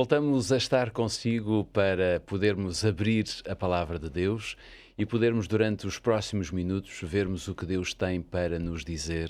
Voltamos a estar consigo para podermos abrir a palavra de Deus e podermos, durante os próximos minutos, vermos o que Deus tem para nos dizer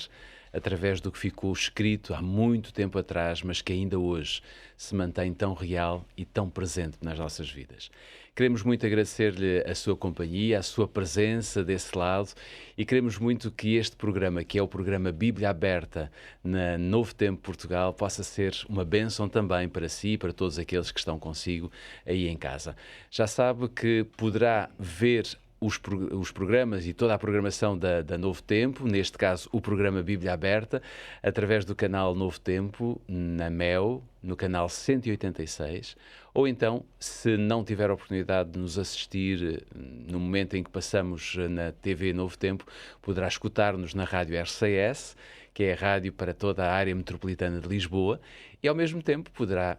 através do que ficou escrito há muito tempo atrás, mas que ainda hoje se mantém tão real e tão presente nas nossas vidas. Queremos muito agradecer-lhe a sua companhia, a sua presença desse lado, e queremos muito que este programa, que é o programa Bíblia Aberta na Novo Tempo Portugal, possa ser uma bênção também para si e para todos aqueles que estão consigo aí em casa. Já sabe que poderá ver os programas e toda a programação da Novo Tempo, neste caso o programa Bíblia Aberta, através do canal Novo Tempo, na MEO, no canal 186, ou então, se não tiver a oportunidade de nos assistir no momento em que passamos na TV Novo Tempo, poderá escutar-nos na rádio RCS, que é a rádio para toda a área metropolitana de Lisboa, e ao mesmo tempo poderá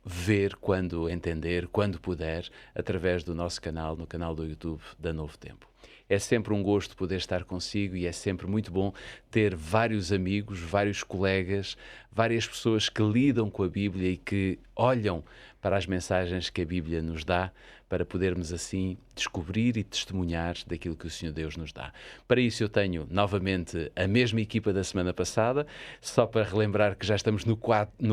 ver quando entender, quando puder, através do nosso canal, no canal do YouTube da Novo Tempo. É sempre um gosto poder estar consigo e é sempre muito bom ter vários amigos, vários colegas, várias pessoas que lidam com a Bíblia e que olham para as mensagens que a Bíblia nos dá, para podermos assim descobrir e testemunhar daquilo que o Senhor Deus nos dá. Para isso eu tenho novamente a mesma equipa da semana passada, só para relembrar que já estamos no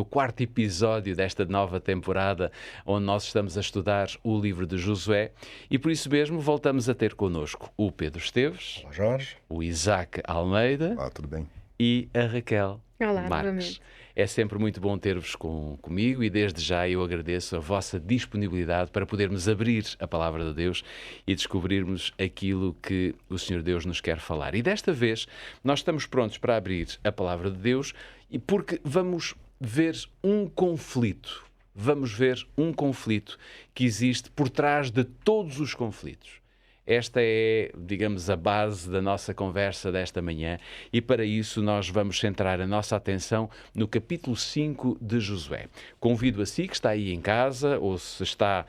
quarto episódio desta nova temporada, onde nós estamos a estudar o livro de Josué, e por isso mesmo voltamos a ter connosco o Pedro Esteves, Olá, Jorge. o Isaac Almeida. Olá, tudo bem? E a Raquel Olá, Marques. novamente. É sempre muito bom ter-vos comigo e desde já eu agradeço a vossa disponibilidade para podermos abrir a palavra de Deus e descobrirmos aquilo que o Senhor Deus nos quer falar. E desta vez nós estamos prontos para abrir a palavra de Deus e porque vamos ver um conflito. Vamos ver um conflito que existe por trás de todos os conflitos. Esta é, digamos, a base da nossa conversa desta manhã e para isso nós vamos centrar a nossa atenção no capítulo 5 de Josué. Convido a si que está aí em casa ou se está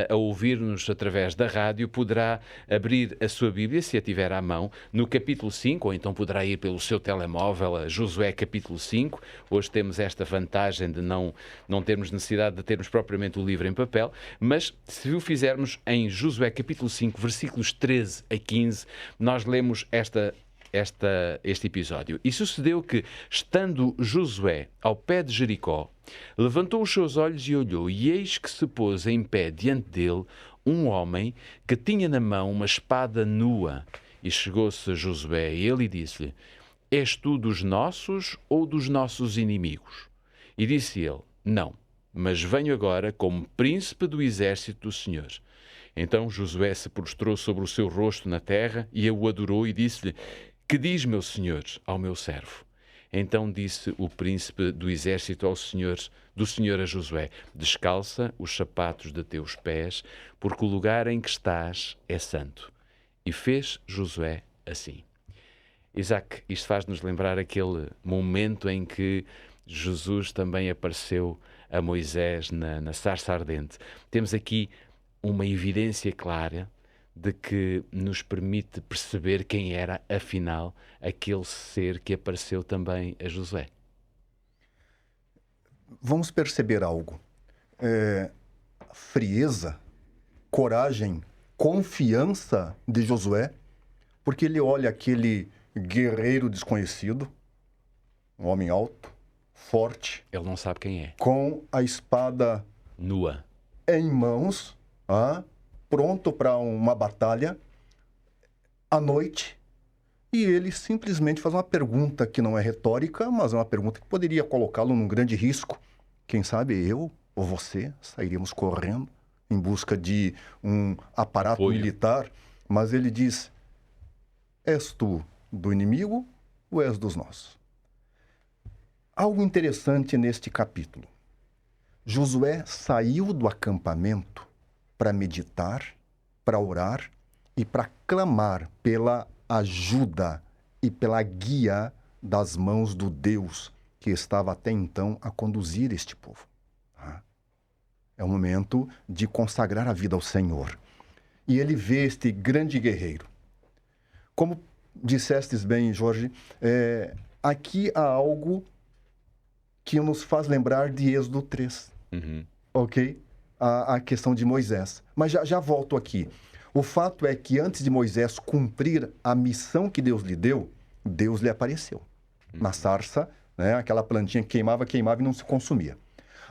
a ouvir-nos através da rádio, poderá abrir a sua Bíblia, se a tiver à mão, no capítulo 5, ou então poderá ir pelo seu telemóvel a Josué capítulo 5. Hoje temos esta vantagem de não termos necessidade de termos propriamente o livro em papel, mas se o fizermos em Josué capítulo 5, versículos 13 a 15, nós lemos este episódio. E sucedeu que, estando Josué ao pé de Jericó, levantou os seus olhos e olhou, e eis que se pôs em pé diante dele um homem que tinha na mão uma espada nua. E chegou-se a Josué a ele e disse-lhe: És tu dos nossos ou dos nossos inimigos? E disse ele: Não, mas venho agora como príncipe do exército do Senhor. Então Josué se prostrou sobre o seu rosto na terra e o adorou e disse-lhe: Que diz, meu senhor, ao meu servo? Então disse o príncipe do exército do Senhor a Josué: Descalça os sapatos de teus pés, porque o lugar em que estás é santo. E fez Josué assim. Isaac, isto faz-nos lembrar aquele momento em que Jesus também apareceu a Moisés na sarça ardente. Temos aqui uma evidência clara de que nos permite perceber quem era, afinal, aquele ser que apareceu também a Josué. Vamos perceber algo. Frieza, coragem, confiança de Josué, porque ele olha aquele guerreiro desconhecido, um homem alto, forte. Ele não sabe quem é. Com a espada nua em mãos, pronto para uma batalha à noite, e ele simplesmente faz uma pergunta que não é retórica, mas é uma pergunta que poderia colocá-lo num grande risco. Quem sabe eu ou você sairíamos correndo em busca de um aparato militar, mas ele diz: És tu do inimigo ou és dos nossos? Algo interessante neste capítulo. Josué saiu do acampamento para meditar, para orar e para clamar pela ajuda e pela guia das mãos do Deus que estava até então a conduzir este povo. É o momento de consagrar a vida ao Senhor. E ele vê este grande guerreiro. Como dissestes bem, Jorge, aqui há algo que nos faz lembrar de Êxodo 3. ok? A questão de Moisés. Mas já volto aqui. O fato é que antes de Moisés cumprir a missão que Deus lhe deu, Deus lhe apareceu. Na sarça, né? Aquela plantinha que queimava e não se consumia.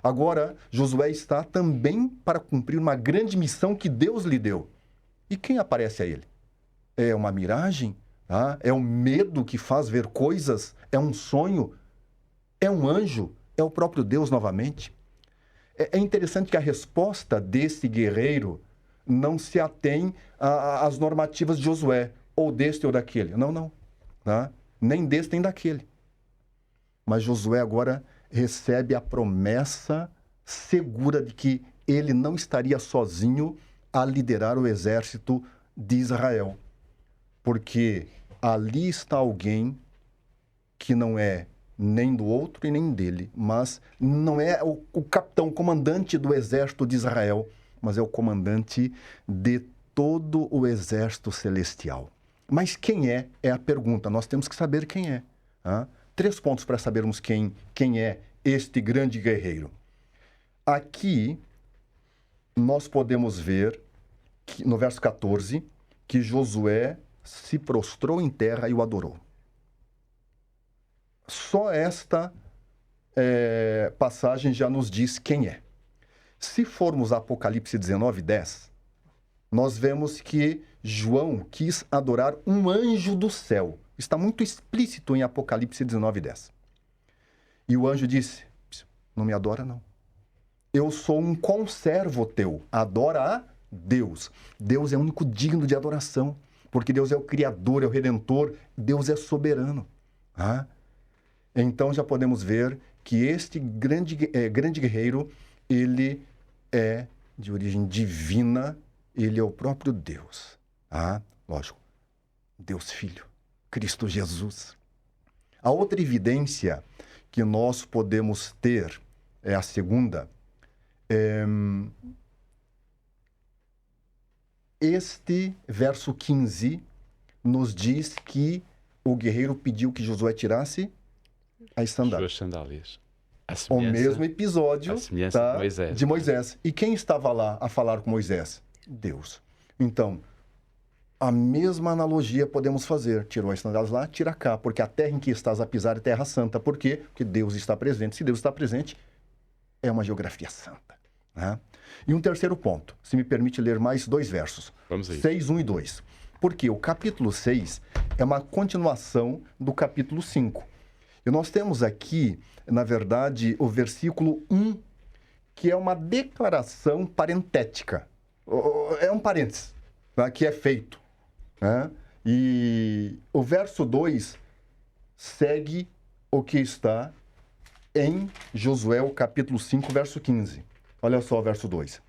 Agora, Josué está também para cumprir uma grande missão que Deus lhe deu. E quem aparece a ele? É uma miragem? Tá? É um medo que faz ver coisas? É um sonho? É um anjo? É o próprio Deus novamente? É interessante que a resposta desse guerreiro não se atém às normativas de Josué, ou deste ou daquele. Não. Tá? Nem deste nem daquele. Mas Josué agora recebe a promessa segura de que ele não estaria sozinho a liderar o exército de Israel. Porque ali está alguém que não é nem do outro e nem dele, mas não é o capitão, o comandante do exército de Israel, mas é o comandante de todo o exército celestial. Mas quem é a pergunta. Nós temos que saber quem é. Tá? 3 pontos para sabermos quem é este grande guerreiro. Aqui, nós podemos ver, que, no verso 14, que Josué se prostrou em terra e o adorou. Só esta passagem já nos diz quem é. Se formos a Apocalipse 19:10, nós vemos que João quis adorar um anjo do céu. Está muito explícito em Apocalipse 19:10. E o anjo disse, não me adora não. Eu sou um conservo teu, adora a Deus. Deus é o único digno de adoração, porque Deus é o Criador, é o Redentor, Deus é soberano. Ah? Então já podemos ver que este grande guerreiro, ele é de origem divina, ele é o próprio Deus. Ah? Lógico, Deus Filho, Cristo Jesus. A outra evidência que nós podemos ter é a segunda. Este verso 15 nos diz que o guerreiro pediu que Josué tirasse as sandálias. Suas sandálias. O mesmo episódio de Moisés. E quem estava lá a falar com Moisés? Deus. Então, a mesma analogia podemos fazer. Tirou as sandálias lá, tira cá, porque a terra em que estás a pisar é terra santa. Por quê? Porque Deus está presente. Se Deus está presente, é uma geografia santa. Né? E um terceiro ponto, se me permite ler mais 2 versos. Vamos aí. 6, 1 e 2. Porque o capítulo 6 é uma continuação do capítulo 5. E nós temos aqui, na verdade, o versículo 1, que é uma declaração parentética. É um parênteses, tá? Que é feito. Né? E o verso 2 segue o que está em Josué, o capítulo 5, verso 15. Olha só o verso 2.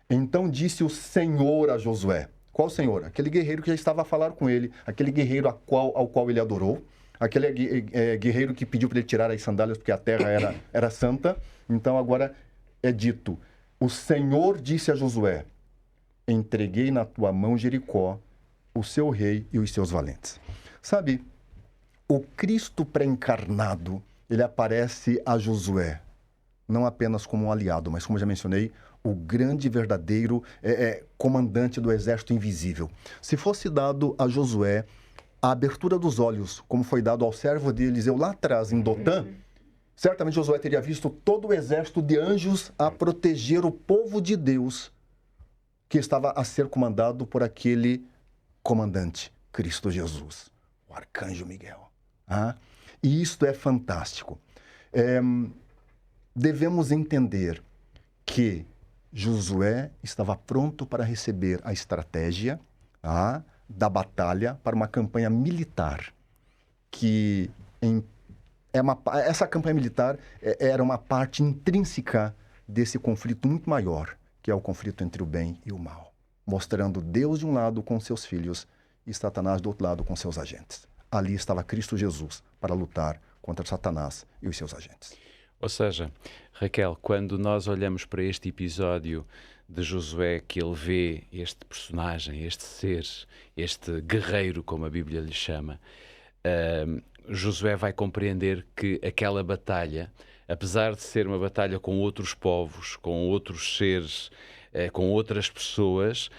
Então disse o Senhor a Josué. Qual Senhor? Aquele guerreiro que já estava a falar com ele, aquele guerreiro ao qual ele adorou, aquele guerreiro que pediu para ele tirar as sandálias porque a terra era santa. Então agora é dito, o Senhor disse a Josué, entreguei na tua mão Jericó, o seu rei e os seus valentes. Sabe, o Cristo pré-encarnado, ele aparece a Josué, não apenas como um aliado, mas como já mencionei, o grande e verdadeiro comandante do exército invisível. Se fosse dado a Josué a abertura dos olhos, como foi dado ao servo de Eliseu lá atrás, em Dotã, certamente Josué teria visto todo o exército de anjos a proteger o povo de Deus, que estava a ser comandado por aquele comandante, Cristo Jesus, o arcanjo Miguel. E isto é fantástico. Devemos entender que Josué estava pronto para receber a estratégia da batalha para uma campanha militar, que essa campanha militar era uma parte intrínseca desse conflito muito maior, que é o conflito entre o bem e o mal, mostrando Deus de um lado com seus filhos e Satanás do outro lado com seus agentes. Ali estava Cristo Jesus para lutar contra Satanás e os seus agentes. Ou seja, Raquel, quando nós olhamos para este episódio de Josué, que ele vê este personagem, este ser, este guerreiro, como a Bíblia lhe chama, Josué vai compreender que aquela batalha apesar de ser uma batalha com outros povos, com outros seres, com outras pessoas,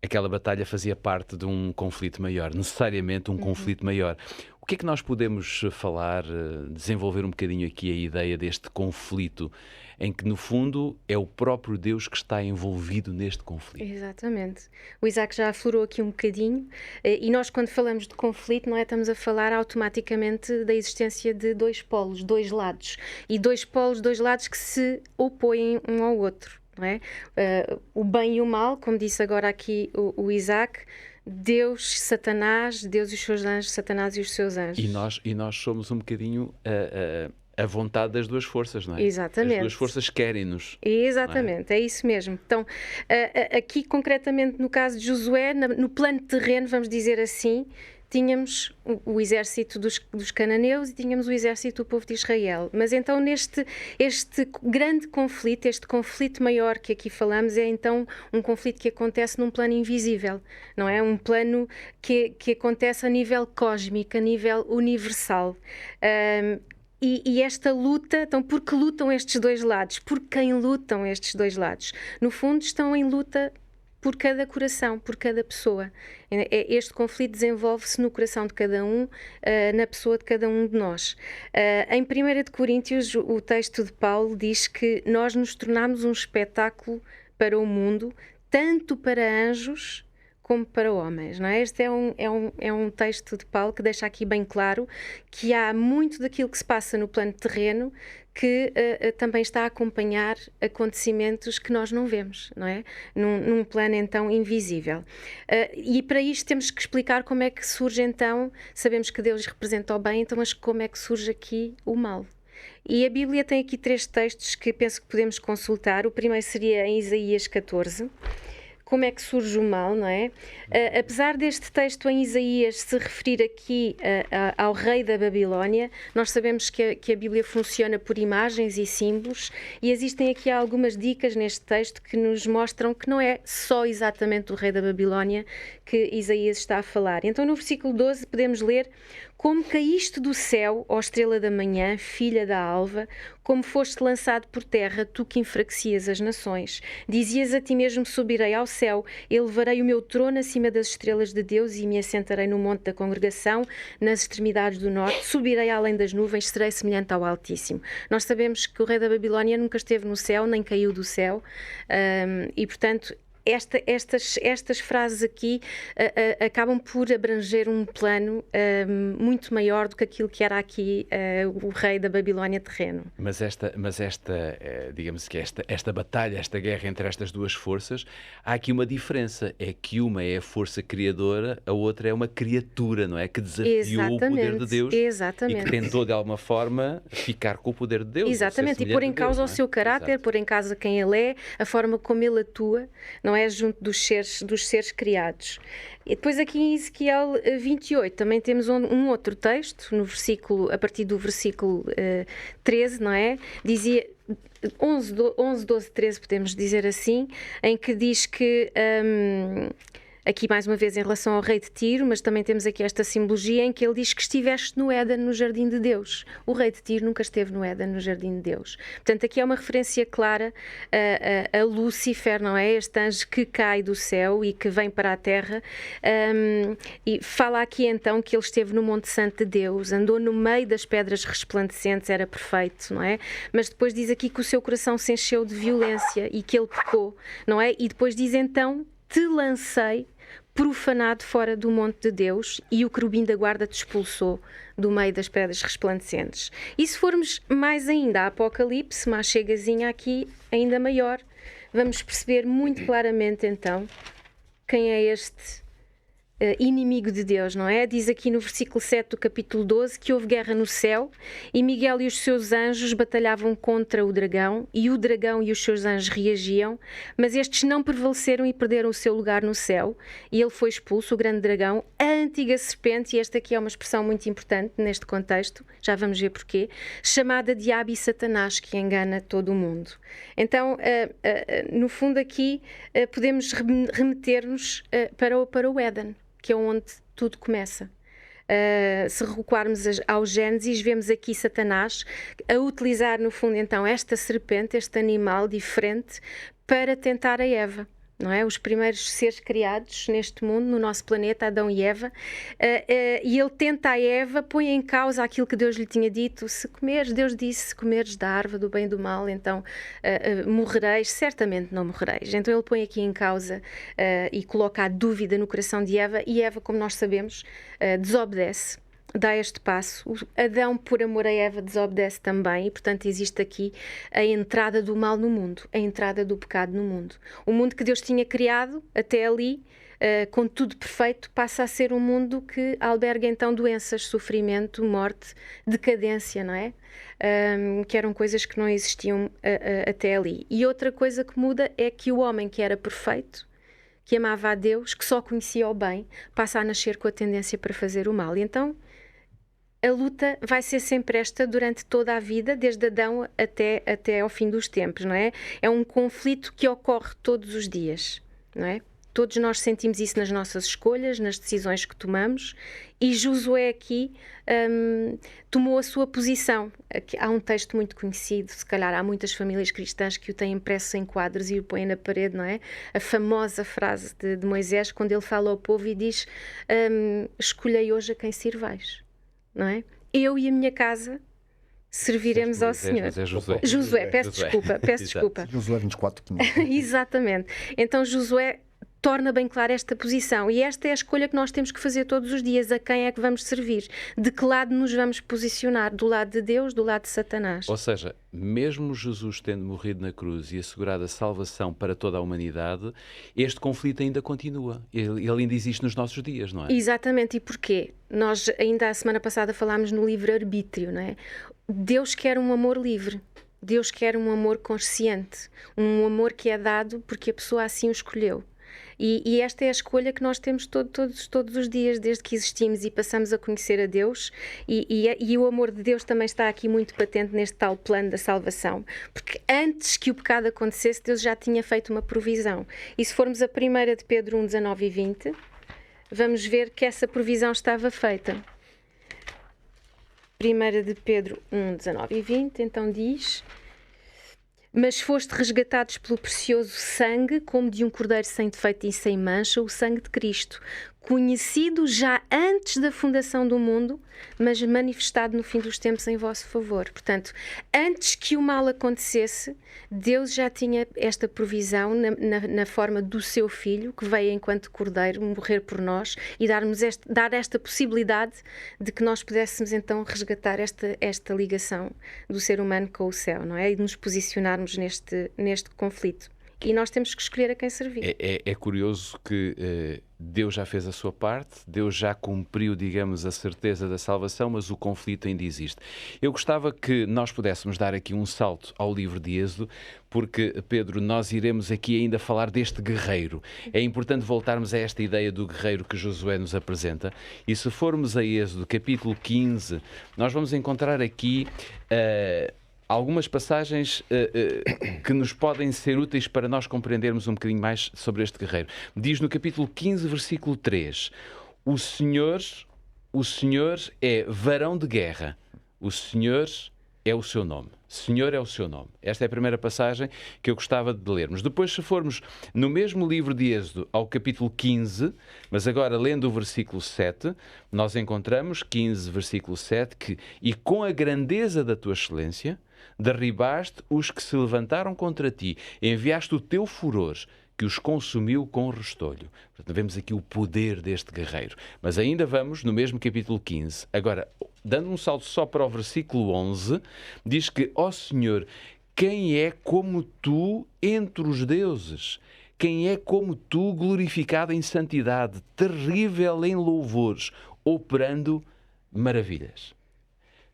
aquela batalha fazia parte de um conflito maior, necessariamente um conflito maior. O que é que nós podemos falar, desenvolver um bocadinho aqui a ideia deste conflito, em que, no fundo, é o próprio Deus que está envolvido neste conflito? Exatamente. O Isaac já aflorou aqui um bocadinho, e nós, quando falamos de conflito, não é? Estamos a falar automaticamente da existência de dois polos, dois lados. E dois polos, dois lados que se opõem um ao outro, não é? O bem e o mal, como disse agora aqui o Isaac, Deus, Satanás, Deus e os seus anjos, Satanás e os seus anjos. E nós somos um bocadinho a vontade das duas forças, não é? Exatamente. As duas forças querem-nos. Exatamente, é isso mesmo. Então, aqui concretamente no caso de Josué, no plano terreno, vamos dizer assim, tínhamos o exército dos cananeus e tínhamos o exército do povo de Israel. Mas então este grande conflito, este conflito maior que aqui falamos, é então um conflito que acontece num plano invisível, não é? Um plano que acontece a nível cósmico, a nível universal. E esta luta, então, por que lutam estes dois lados? Por quem lutam estes dois lados? No fundo, estão em luta por cada coração, por cada pessoa. Este conflito desenvolve-se no coração de cada um, na pessoa de cada um de nós. Em 1 de Coríntios, o texto de Paulo diz que nós nos tornamos um espetáculo para o mundo, tanto para anjos como para homens, não é? Este é um texto de Paulo que deixa aqui bem claro que há muito daquilo que se passa no plano terreno que também está a acompanhar acontecimentos que nós não vemos, não é? Num plano então invisível. E para isto temos que explicar como é que surge então, sabemos que Deus representa o bem, então mas como é que surge aqui o mal? E a Bíblia tem aqui 3 textos que penso que podemos consultar. O primeiro seria em Isaías 14. Como é que surge o mal, não é? Apesar deste texto em Isaías se referir aqui ao rei da Babilónia, nós sabemos que a Bíblia funciona por imagens e símbolos, e existem aqui algumas dicas neste texto que nos mostram que não é só exatamente o rei da Babilónia que Isaías está a falar. Então, no versículo 12, podemos ler: como caíste do céu, ó estrela da manhã, filha da alva, como foste lançado por terra, tu que enfraquecias as nações. Dizias a ti mesmo: subirei ao céu, elevarei o meu trono acima das estrelas de Deus e me assentarei no monte da congregação, nas extremidades do norte, subirei além das nuvens, serei semelhante ao Altíssimo. Nós sabemos que o rei da Babilónia nunca esteve no céu, nem caiu do céu, e portanto estas frases aqui acabam por abranger um plano muito maior do que aquilo que era aqui o rei da Babilónia terreno. Mas digamos que esta batalha, esta guerra entre estas duas forças, há aqui uma diferença, é que uma é a força criadora, a outra é uma criatura, não é? Que desafiou o poder de Deus. Exatamente. E que tentou de alguma forma ficar com o poder de Deus. Exatamente, e pôr em causa o seu caráter, pôr em causa quem ele é, a forma como ele atua, não é? Junto dos seres criados. E depois aqui em Ezequiel 28 também temos um outro texto, a partir do versículo 13, não é? Dizia 11, 12, 13, podemos dizer assim, em que diz que aqui mais uma vez em relação ao rei de Tiro, mas também temos aqui esta simbologia em que ele diz que estiveste no Éden, no jardim de Deus. O rei de Tiro nunca esteve no Éden, no jardim de Deus. Portanto, aqui é uma referência clara a Lúcifer, não é? Este anjo que cai do céu e que vem para a terra, e fala aqui então que ele esteve no Monte Santo de Deus, andou no meio das pedras resplandecentes, era perfeito, não é? Mas depois diz aqui que o seu coração se encheu de violência e que ele pecou, não é? E depois diz então: te lancei profanado fora do monte de Deus, e o querubim da guarda te expulsou do meio das pedras resplandecentes. E se formos mais ainda a Apocalipse, uma chegazinha aqui ainda maior, vamos perceber muito claramente então quem é este inimigo de Deus, não é? Diz aqui no versículo 7 do capítulo 12 que houve guerra no céu e Miguel e os seus anjos batalhavam contra o dragão, e o dragão e os seus anjos reagiam, mas estes não prevaleceram e perderam o seu lugar no céu, e ele foi expulso, o grande dragão, a antiga serpente, e esta aqui é uma expressão muito importante neste contexto, já vamos ver porquê, chamada Diabo e Satanás, que engana todo o mundo. Então, no fundo aqui podemos remeter-nos para o Éden, que é onde tudo começa. Se recuarmos ao Gênesis, vemos aqui Satanás a utilizar, no fundo, então, esta serpente, este animal diferente, para tentar a Eva. Não é? Os primeiros seres criados neste mundo, no nosso planeta, Adão e Eva, e ele tenta a Eva, põe em causa aquilo que Deus lhe tinha dito: se comeres, Deus disse, se comeres da árvore do bem e do mal, então morrereis, certamente não morrereis. Então ele põe aqui em causa e coloca a dúvida no coração de Eva, e Eva, como nós sabemos, desobedece. Dá este passo. Adão, por amor a Eva, desobedece também, e portanto existe aqui a entrada do mal no mundo, a entrada do pecado no mundo. O mundo que Deus tinha criado até ali, com tudo perfeito, passa a ser um mundo que alberga então doenças, sofrimento, morte, decadência, não é? Que eram coisas que não existiam até ali. E outra coisa que muda é que o homem que era perfeito, que amava a Deus, que só conhecia o bem, passa a nascer com a tendência para fazer o mal. E então a luta vai ser sempre esta durante toda a vida, desde Adão até ao fim dos tempos, não é? É um conflito que ocorre todos os dias, não é? Todos nós sentimos isso nas nossas escolhas, nas decisões que tomamos, e Josué aqui tomou a sua posição. Aqui, há um texto muito conhecido, se calhar há muitas famílias cristãs que o têm impresso em quadros e o põem na parede, não é? A famosa frase de Moisés, quando ele fala ao povo e diz: escolhei hoje a quem sirvais. Não é? Eu e a minha casa serviremos ao Senhor. É Josué. Josué, peço desculpa. Josué 24:15. Exatamente. Então Josué torna bem clara esta posição, e esta é a escolha que nós temos que fazer todos os dias: a quem é que vamos servir, de que lado nos vamos posicionar, do lado de Deus, do lado de Satanás. Ou seja, mesmo Jesus tendo morrido na cruz e assegurado a salvação para toda a humanidade, este conflito ainda continua, ele ainda existe nos nossos dias, não é? Exatamente. E porquê? Nós ainda a semana passada falámos no livre-arbítrio, não é? Deus quer um amor livre. Deus quer um amor consciente, um amor que é dado porque a pessoa assim o escolheu. E esta é a escolha que nós temos todos os dias, desde que existimos e passamos a conhecer a Deus, e o amor de Deus também está aqui muito patente neste tal plano da salvação, porque antes que o pecado acontecesse, Deus já tinha feito uma provisão. E se formos a 1 de Pedro 1, 19 e 20, vamos ver que essa provisão estava feita. 1 de Pedro 1, 19 e 20, então diz: mas foste resgatados pelo precioso sangue, como de um cordeiro sem defeito e sem mancha, o sangue de Cristo, conhecido já antes da fundação do mundo, mas manifestado no fim dos tempos em vosso favor. Portanto, antes que o mal acontecesse, Deus já tinha esta provisão na forma do seu Filho, que veio enquanto cordeiro morrer por nós e dar esta possibilidade de que nós pudéssemos então resgatar esta ligação do ser humano com o céu, não é? E nos posicionarmos neste conflito. E nós temos que escolher a quem servir. É curioso que Deus já fez a sua parte, Deus já cumpriu, digamos, a certeza da salvação, mas o conflito ainda existe. Eu gostava que nós pudéssemos dar aqui um salto ao livro de Êxodo, porque, Pedro, nós iremos aqui ainda falar deste guerreiro. É importante voltarmos a esta ideia do guerreiro que Josué nos apresenta, e se formos a Êxodo, capítulo 15, nós vamos encontrar aqui algumas passagens que nos podem ser úteis para nós compreendermos um bocadinho mais sobre este guerreiro. Diz no capítulo 15, versículo 3, o Senhor é varão de guerra, o Senhor é o seu nome. Senhor é o seu nome. Esta é a primeira passagem que eu gostava de lermos. Depois, se formos no mesmo livro de Êxodo, ao capítulo 15, mas agora lendo o versículo 7, nós encontramos, 15, versículo 7, que e com a grandeza da tua excelência, derribaste os que se levantaram contra ti, enviaste o teu furor, que os consumiu com restolho. Portanto, vemos aqui o poder deste guerreiro. Mas ainda vamos no mesmo capítulo 15. Agora, dando um salto só para o versículo 11, diz que, ó Senhor, quem é como tu entre os deuses? Quem é como tu, glorificado em santidade, terrível em louvores, operando maravilhas?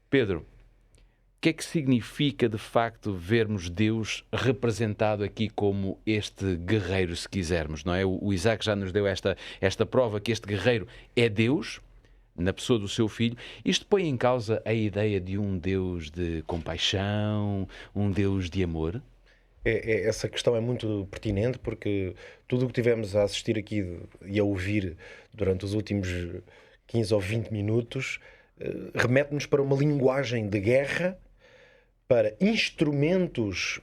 Pedro, o que é que significa, de facto, vermos Deus representado aqui como este guerreiro, se quisermos, não é? O Isaac já nos deu esta prova que este guerreiro é Deus, na pessoa do seu filho. Isto põe em causa a ideia de um Deus de compaixão, um Deus de amor? Essa questão é muito pertinente, porque tudo o que tivemos a assistir aqui e a ouvir durante os últimos 15 ou 20 minutos, remete-nos para uma linguagem de guerra, para instrumentos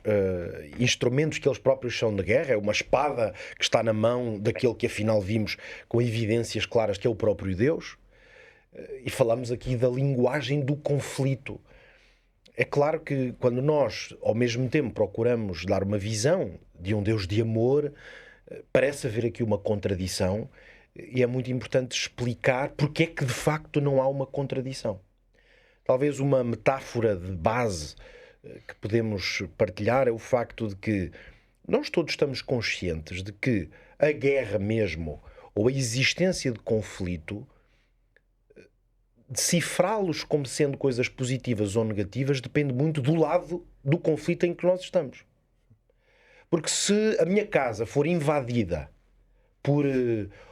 que eles próprios são de guerra. É uma espada que está na mão daquele que afinal vimos com evidências claras que é o próprio Deus. E falamos aqui da linguagem do conflito. É claro que quando nós, ao mesmo tempo, procuramos dar uma visão de um Deus de amor, parece haver aqui uma contradição, e é muito importante explicar porque é que de facto não há uma contradição. Talvez uma metáfora de base que podemos partilhar é o facto de que nós todos estamos conscientes de que a guerra mesmo, ou a existência de conflito, decifrá-los como sendo coisas positivas ou negativas depende muito do lado do conflito em que nós estamos. Porque se a minha casa for invadida por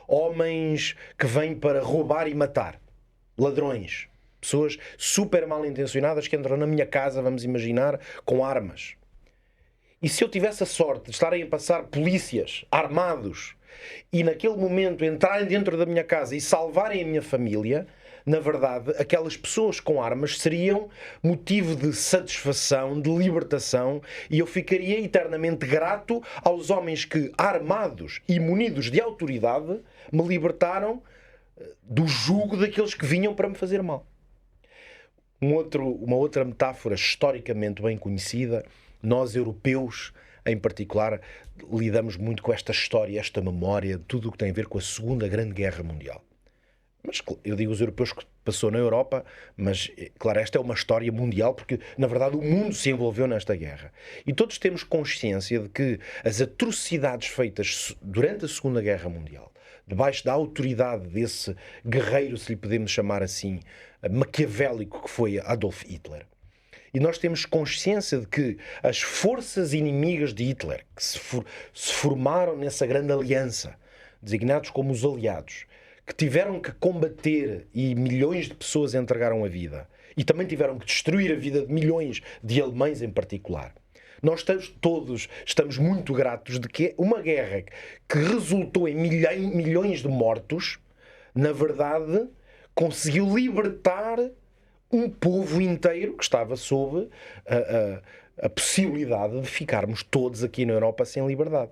homens que vêm para roubar e matar, ladrões, pessoas super mal intencionadas que entram na minha casa, vamos imaginar, com armas. E se eu tivesse a sorte de estarem a passar polícias armados e naquele momento entrarem dentro da minha casa e salvarem a minha família, na verdade, aquelas pessoas com armas seriam motivo de satisfação, de libertação, e eu ficaria eternamente grato aos homens que, armados e munidos de autoridade, me libertaram do jugo daqueles que vinham para me fazer mal. Uma outra metáfora historicamente bem conhecida, nós europeus em particular lidamos muito com esta história, esta memória, tudo o que tem a ver com a Segunda Grande Guerra Mundial. Mas eu digo os europeus que passou na Europa, mas claro, esta é uma história mundial porque na verdade o mundo se envolveu nesta guerra. E todos temos consciência de que as atrocidades feitas durante a Segunda Guerra Mundial, debaixo da autoridade desse guerreiro, se lhe podemos chamar assim, maquiavélico que foi Adolf Hitler. E nós temos consciência de que as forças inimigas de Hitler, que se formaram nessa grande aliança, designados como os aliados, que tiveram que combater e milhões de pessoas entregaram a vida, e também tiveram que destruir a vida de milhões de alemães em particular. Nós todos estamos muito gratos de que uma guerra que resultou em milhões de mortos, na verdade, conseguiu libertar um povo inteiro que estava sob a possibilidade de ficarmos todos aqui na Europa sem liberdade.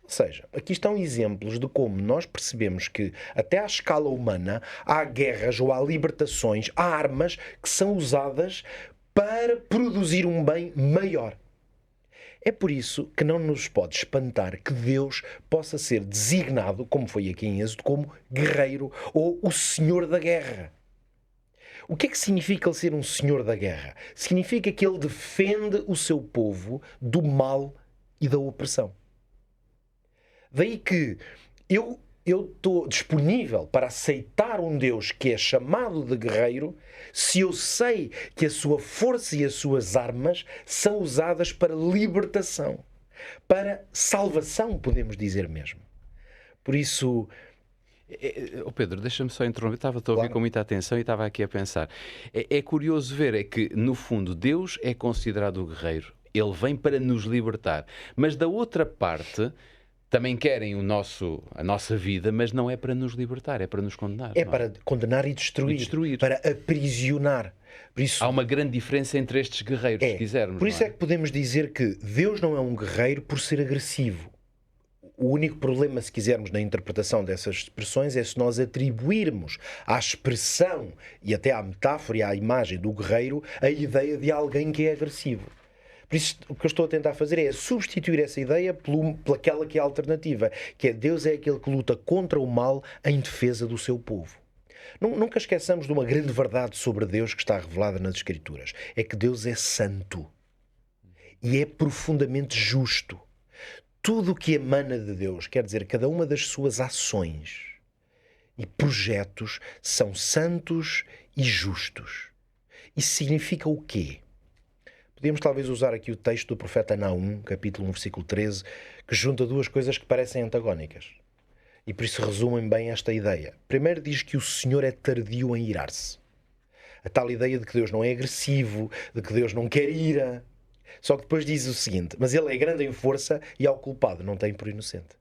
Ou seja, aqui estão exemplos de como nós percebemos que, até à escala humana, há guerras ou há libertações, há armas que são usadas para produzir um bem maior. É por isso que não nos pode espantar que Deus possa ser designado, como foi aqui em Êxodo, como guerreiro ou o Senhor da Guerra. O que é que significa ele ser um Senhor da Guerra? Significa que ele defende o seu povo do mal e da opressão. Daí que eu estou disponível para aceitar um Deus que é chamado de guerreiro se eu sei que a sua força e as suas armas são usadas para libertação, para salvação, podemos dizer mesmo. Por isso... Pedro, deixa-me só interromper, estava-te a ouvir com muita atenção e estava aqui a pensar. É curioso ver é que, no fundo, Deus é considerado o guerreiro, ele vem para nos libertar, mas da outra parte... Também querem a nossa vida, mas não é para nos libertar, é para nos condenar. É para condenar e destruir, para aprisionar. Por isso, há uma grande diferença entre estes guerreiros, se quisermos. Por isso é que podemos dizer que Deus não é um guerreiro por ser agressivo. O único problema, se quisermos, na interpretação dessas expressões é se nós atribuirmos à expressão e até à metáfora e à imagem do guerreiro a ideia de alguém que é agressivo. Por isso, o que eu estou a tentar fazer é substituir essa ideia pelaquela que é a alternativa, que é Deus é aquele que luta contra o mal em defesa do seu povo. Nunca esqueçamos de uma grande verdade sobre Deus que está revelada nas Escrituras. É que Deus é santo e é profundamente justo. Tudo o que emana de Deus, quer dizer, cada uma das suas ações e projetos são santos e justos. Isso significa o quê? Podíamos talvez usar aqui o texto do profeta Naum, capítulo 1, versículo 13, que junta duas coisas que parecem antagónicas. E por isso resumem bem esta ideia. Primeiro diz que o Senhor é tardio em irar-se. A tal ideia de que Deus não é agressivo, de que Deus não quer ira. Só que depois diz o seguinte, mas ele é grande em força e ao culpado não tem por inocente.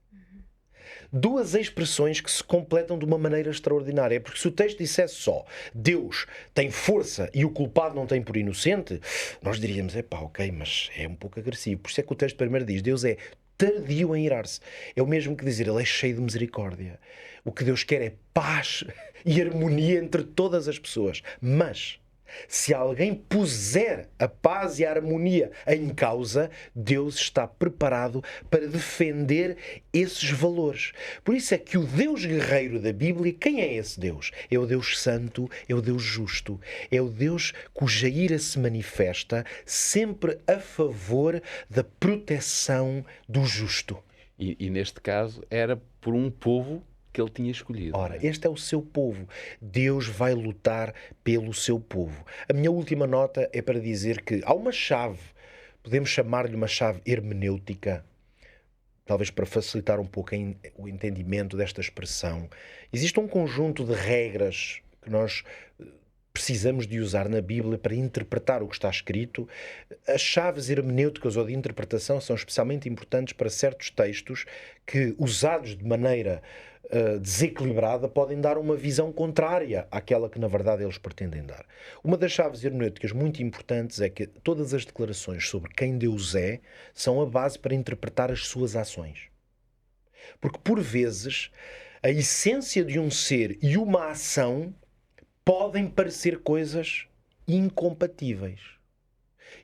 duas expressões que se completam de uma maneira extraordinária. Porque se o texto dissesse só Deus tem força e o culpado não tem por inocente, nós diríamos, ok, mas é um pouco agressivo. Por isso é que o texto primeiro diz, Deus é tardio em irar-se. É o mesmo que dizer, Ele é cheio de misericórdia. O que Deus quer é paz e harmonia entre todas as pessoas. Mas se alguém puser a paz e a harmonia em causa, Deus está preparado para defender esses valores. Por isso é que o Deus guerreiro da Bíblia, quem é esse Deus? É o Deus santo, é o Deus justo, é o Deus cuja ira se manifesta sempre a favor da proteção do justo. E neste caso era por um povo que ele tinha escolhido. Ora, este é o seu povo. Deus vai lutar pelo seu povo. A minha última nota é para dizer que há uma chave, podemos chamar-lhe uma chave hermenêutica, talvez para facilitar um pouco o entendimento desta expressão. Existe um conjunto de regras que nós precisamos de usar na Bíblia para interpretar o que está escrito. As chaves hermenêuticas ou de interpretação são especialmente importantes para certos textos que, usados de maneira desequilibrada, podem dar uma visão contrária àquela que na verdade eles pretendem dar. Uma das chaves hermenêuticas muito importantes é que todas as declarações sobre quem Deus é são a base para interpretar as suas ações. Porque por vezes a essência de um ser e uma ação podem parecer coisas incompatíveis.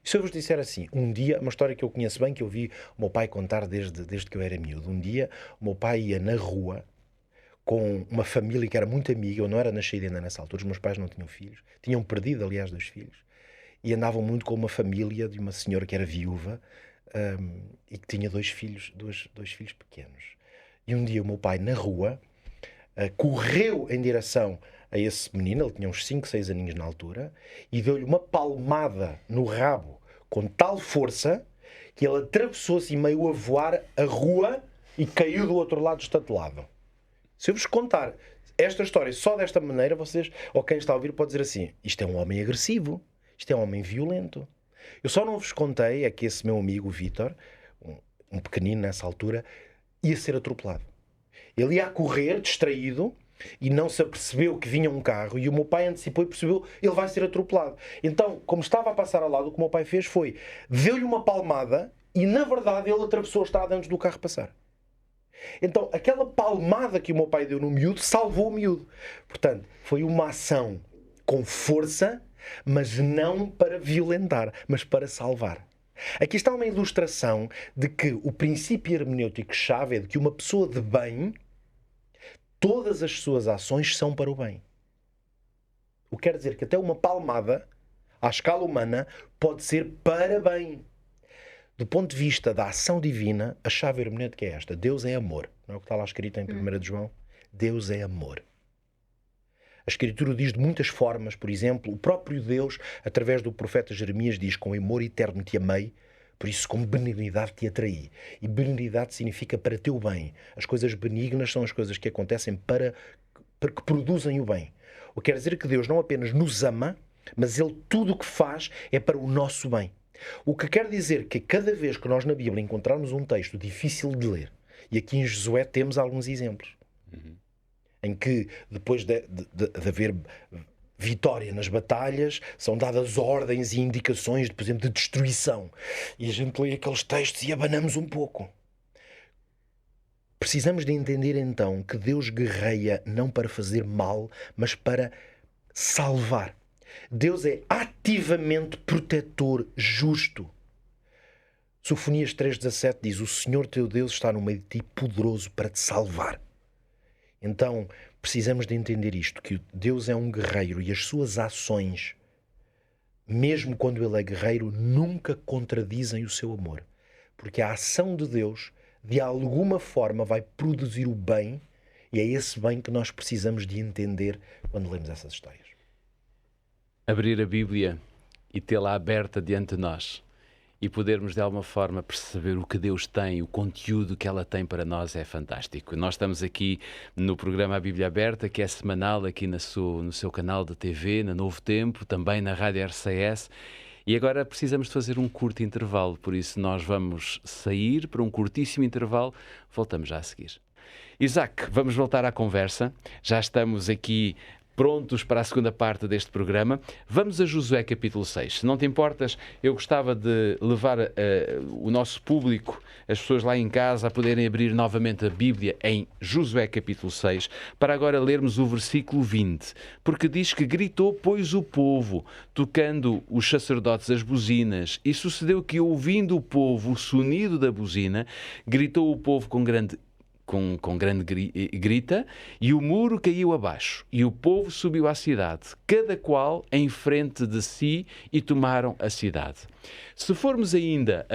E se eu vos disser assim, um dia, uma história que eu conheço bem, que eu vi o meu pai contar desde que eu era miúdo, um dia o meu pai ia na rua com uma família que era muito amiga, eu não era nascido ainda nessa altura, os meus pais não tinham filhos, tinham perdido, aliás, 2 filhos, e andavam muito com uma família de uma senhora que era viúva e que tinha 2 filhos, dois filhos pequenos. E um dia o meu pai, na rua, correu em direção a esse menino, ele tinha uns 5, 6 aninhos na altura, e deu-lhe uma palmada no rabo com tal força que ele atravessou-se e meio a voar a rua e caiu do outro lado estatelado. Se eu vos contar esta história só desta maneira, vocês, ou quem está a ouvir, pode dizer assim, isto é um homem agressivo, isto é um homem violento. Eu só não vos contei é que esse meu amigo, o Vítor, um pequenino nessa altura, ia ser atropelado. Ele ia a correr, distraído, e não se apercebeu que vinha um carro, e o meu pai antecipou e percebeu, ele vai ser atropelado. Então, como estava a passar ao lado, o que o meu pai fez foi, deu-lhe uma palmada, e na verdade ele atravessou a estrada antes do carro passar. Então, aquela palmada que o meu pai deu no miúdo salvou o miúdo. Portanto, foi uma ação com força, mas não para violentar, mas para salvar. Aqui está uma ilustração de que o princípio hermenêutico-chave é de que uma pessoa de bem, todas as suas ações são para o bem. O que quer dizer que até uma palmada, à escala humana, pode ser para bem. Do ponto de vista da ação divina, a chave hermenêutica é esta. Deus é amor. Não é o que está lá escrito em 1 de João? Deus é amor. A Escritura diz de muitas formas, por exemplo, o próprio Deus, através do profeta Jeremias, diz: com amor eterno te amei, por isso com benignidade te atraí. E benignidade significa para teu bem. As coisas benignas são as coisas que acontecem para que produzem o bem. O que quer dizer que Deus não apenas nos ama, mas Ele tudo o que faz é para o nosso bem. O que quer dizer que cada vez que nós na Bíblia encontrarmos um texto difícil de ler, e aqui em Josué temos alguns exemplos, em que depois de haver vitória nas batalhas, são dadas ordens e indicações, por exemplo, de destruição. E a gente lê aqueles textos e abanamos um pouco. Precisamos de entender então que Deus guerreia não para fazer mal, mas para salvar. Deus é ativamente protetor, justo. Sofonias 3,17 diz: o Senhor teu Deus está no meio de ti, poderoso para te salvar. Então, precisamos de entender isto, que Deus é um guerreiro e as suas ações, mesmo quando Ele é guerreiro, nunca contradizem o seu amor. Porque a ação de Deus, de alguma forma, vai produzir o bem, e é esse bem que nós precisamos de entender quando lemos essas histórias. Abrir a Bíblia e tê-la aberta diante de nós e podermos de alguma forma perceber o que Deus tem, o conteúdo que ela tem para nós é fantástico. Nós estamos aqui no programa A Bíblia Aberta, que é semanal aqui no seu canal de TV, na Novo Tempo, também na Rádio RCS, e agora precisamos de fazer um curto intervalo, por isso nós vamos sair para um curtíssimo intervalo, voltamos já a seguir. Isaac, vamos voltar à conversa. Já estamos aqui prontos para a segunda parte deste programa. Vamos a Josué capítulo 6. Se não te importas, eu gostava de levar o nosso público, as pessoas lá em casa, a poderem abrir novamente a Bíblia em Josué capítulo 6, para agora lermos o versículo 20, porque diz que gritou, pois, o povo, tocando os sacerdotes as buzinas, e sucedeu que, ouvindo o povo o sonido da buzina, gritou o povo com grande grita, e o muro caiu abaixo, e o povo subiu à cidade, cada qual em frente de si, e tomaram a cidade. Se formos ainda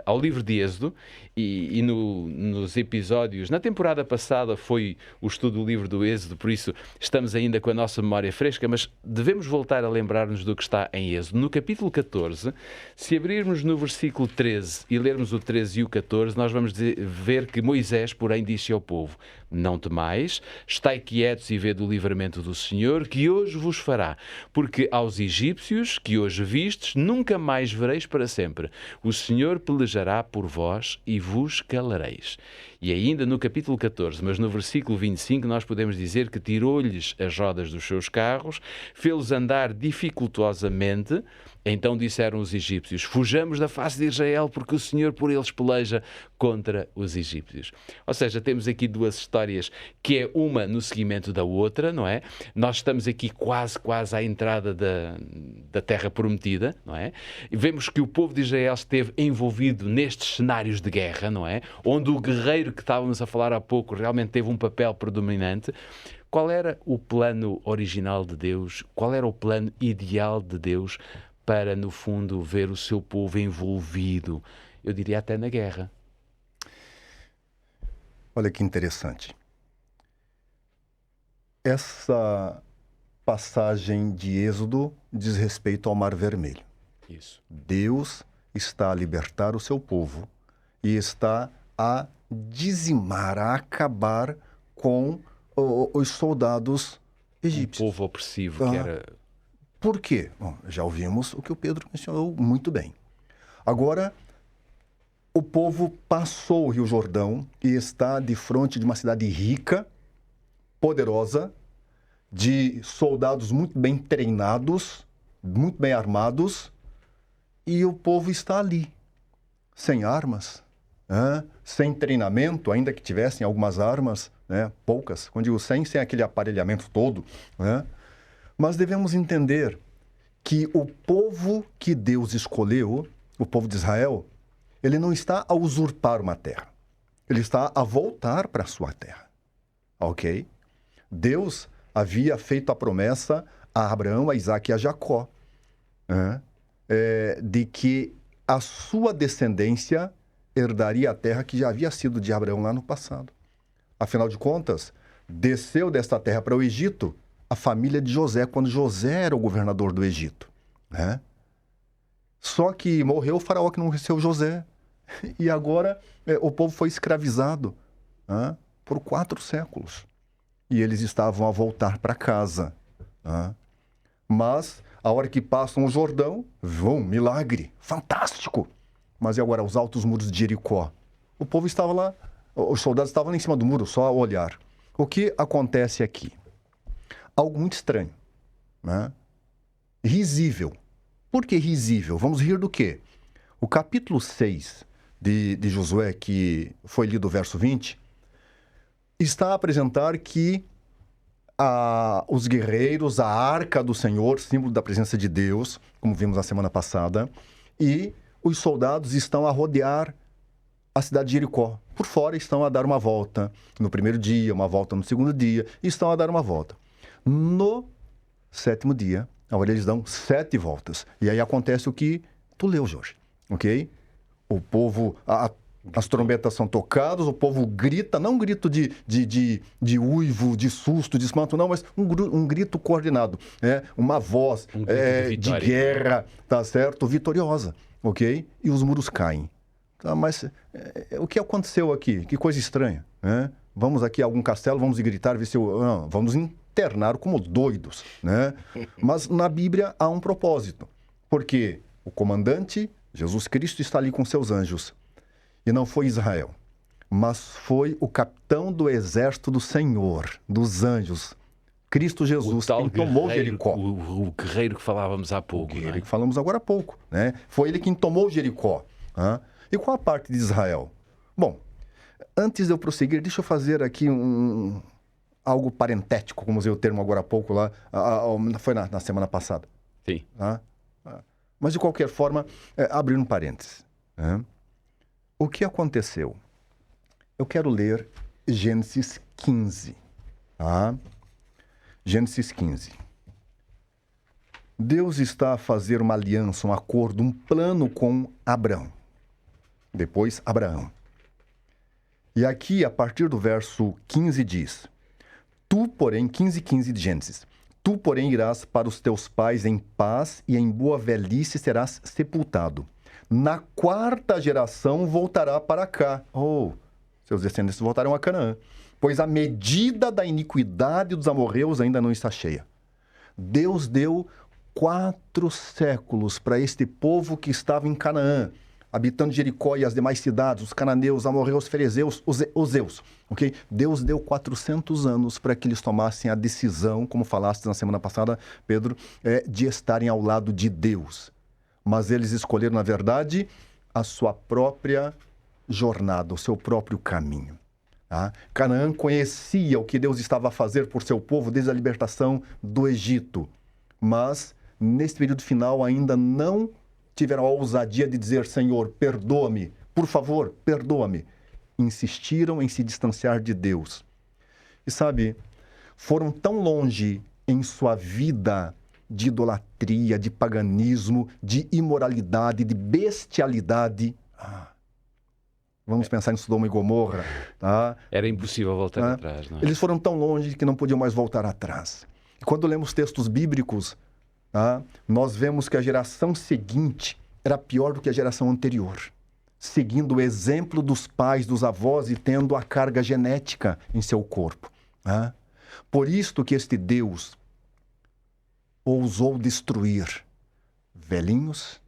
ao livro de Êxodo, e nos episódios, na temporada passada foi o estudo do livro do Êxodo, por isso estamos ainda com a nossa memória fresca, mas devemos voltar a lembrar-nos do que está em Êxodo. No capítulo 14, se abrirmos no versículo 13 e lermos o 13 e o 14, nós vamos ver que Moisés, porém, disse ao povo: não temais, estai quietos e vede o livramento do Senhor, que hoje vos fará, porque aos egípcios que hoje vistes, nunca mais vereis para sempre. O Senhor pelejará por vós e vos calareis. E ainda no capítulo 14, mas no versículo 25, nós podemos dizer que tirou-lhes as rodas dos seus carros, fê-los andar dificultosamente. Então disseram os egípcios: fujamos da face de Israel, porque o Senhor por eles peleja contra os egípcios. Ou seja, temos aqui duas histórias, que é uma no seguimento da outra, não é? Nós estamos aqui quase à entrada da Terra Prometida, não é? E vemos que o povo de Israel esteve envolvido nestes cenários de guerra, não é? Onde o guerreiro que estávamos a falar há pouco realmente teve um papel predominante. Qual era o plano original de Deus? Qual era o plano ideal de Deus para, no fundo, ver o seu povo envolvido, eu diria até na guerra? Olha que interessante. Essa passagem de Êxodo diz respeito ao Mar Vermelho. Isso. Deus está a libertar o seu povo e está a dizimar, a acabar com os soldados egípcios. Um povo opressivo que era... Por quê? Bom, já ouvimos o que o Pedro mencionou muito bem. Agora, o povo passou o Rio Jordão e está de frente de uma cidade rica, poderosa, de soldados muito bem treinados, muito bem armados, e o povo está ali, sem armas, sem treinamento, ainda que tivessem algumas armas, poucas, quando digo sem aquele aparelhamento todo, Mas devemos entender que o povo que Deus escolheu, o povo de Israel, ele não está a usurpar uma terra. Ele está a voltar para a sua terra. Ok? Deus havia feito a promessa a Abraão, a Isaac e a Jacó, de que a sua descendência herdaria a terra que já havia sido de Abraão lá no passado. Afinal de contas, desceu desta terra para o Egito a família de José, quando José era o governador do Egito. Só que morreu o faraó que não conheceu José. E agora o povo foi escravizado por 4 séculos. E eles estavam a voltar para casa. Mas, a hora que passam o Jordão, milagre, fantástico. Mas e agora, os altos muros de Jericó? O povo estava lá, os soldados estavam lá em cima do muro, só a olhar. O que acontece aqui? Algo muito estranho, risível. Por que risível? Vamos rir do quê? O capítulo 6 de Josué, que foi lido o verso 20, está a apresentar que os guerreiros, a arca do Senhor, símbolo da presença de Deus, como vimos na semana passada, e os soldados estão a rodear a cidade de Jericó. Por fora estão a dar uma volta no primeiro dia, uma volta no segundo dia, e estão a dar uma volta. No 7º dia, agora eles dão 7 voltas. E aí acontece o que tu leu, Jorge, ok? O povo, as trombetas são tocadas, o povo grita, não um grito de uivo, de susto, de espanto, não, mas um grito coordenado, uma voz de guerra, tá certo? Vitoriosa, ok? E os muros caem. Tá, mas o que aconteceu aqui? Que coisa estranha, Vamos aqui a algum castelo, vamos gritar, ver se vamos internar como doidos, Mas na Bíblia há um propósito, porque o comandante, Jesus Cristo, está ali com seus anjos. E não foi Israel, mas foi o capitão do exército do Senhor, dos anjos, Cristo Jesus, quem tomou Jericó. O guerreiro que falávamos há pouco. O guerreiro que falamos agora há pouco, né? Foi ele quem tomou Jericó. E qual a parte de Israel? Bom, antes de eu prosseguir, deixa eu fazer aqui algo parentético, como usei o termo agora há pouco lá, foi na semana passada. Sim. Mas, de qualquer forma, abrir um parênteses. O que aconteceu? Eu quero ler Gênesis 15. Gênesis 15. Deus está a fazer uma aliança, um acordo, um plano com Abraão. Depois, Abraão. E aqui, a partir do verso 15, diz: Tu, porém, 15 de Gênesis, tu, porém, irás para os teus pais em paz e em boa velhice serás sepultado. Na 4ª geração voltará para cá. Seus descendentes voltarão a Canaã, pois a medida da iniquidade dos amorreus ainda não está cheia. Deus deu 4 séculos para este povo que estava em Canaã, habitando Jericó e as demais cidades, os cananeus, os amorreus, os ferezeus, os zeus. Okay? Deus deu 400 anos para que eles tomassem a decisão, como falaste na semana passada, Pedro, de estarem ao lado de Deus. Mas eles escolheram, na verdade, a sua própria jornada, o seu próprio caminho. Canaã conhecia o que Deus estava a fazer por seu povo desde a libertação do Egito. Mas, nesse período final, ainda não tiveram a ousadia de dizer: Senhor, perdoa-me, por favor, perdoa-me. Insistiram em se distanciar de Deus. E sabe, foram tão longe em sua vida de idolatria, de paganismo, de imoralidade, de bestialidade. Vamos pensar em Sodoma e Gomorra. Era impossível voltar atrás, não é? Eles foram tão longe que não podiam mais voltar atrás. E quando lemos textos bíblicos, nós vemos que a geração seguinte era pior do que a geração anterior, seguindo o exemplo dos pais, dos avós e tendo a carga genética em seu corpo. Por isto que este Deus ousou destruir velhinhos,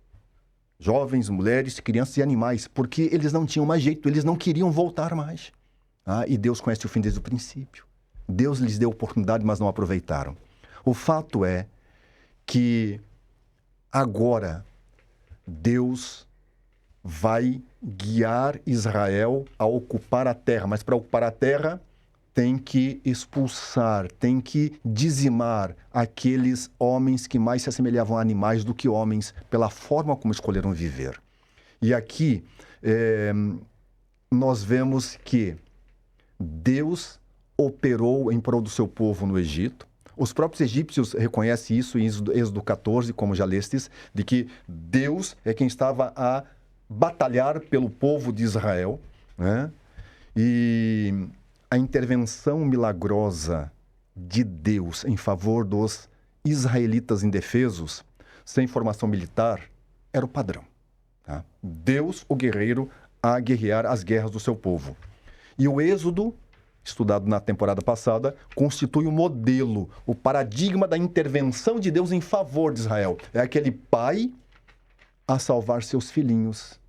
jovens, mulheres, crianças e animais, porque eles não tinham mais jeito, eles não queriam voltar mais. E Deus conhece o fim desde o princípio. Deus lhes deu oportunidade, mas não aproveitaram. O fato é que agora Deus vai guiar Israel a ocupar a terra, mas para ocupar a terra tem que expulsar, tem que dizimar aqueles homens que mais se assemelhavam a animais do que homens, pela forma como escolheram viver. E aqui nós vemos que Deus operou em prol do seu povo no Egito. Os próprios egípcios reconhecem isso em Êxodo 14, como já lestes, de que Deus é quem estava a batalhar pelo povo de Israel, né? E a intervenção milagrosa de Deus em favor dos israelitas indefesos, sem formação militar, era o padrão. Deus, o guerreiro, a guerrear as guerras do seu povo. E o Êxodo, estudado na temporada passada, constitui o modelo, o paradigma da intervenção de Deus em favor de Israel. É aquele pai a salvar seus filhinhos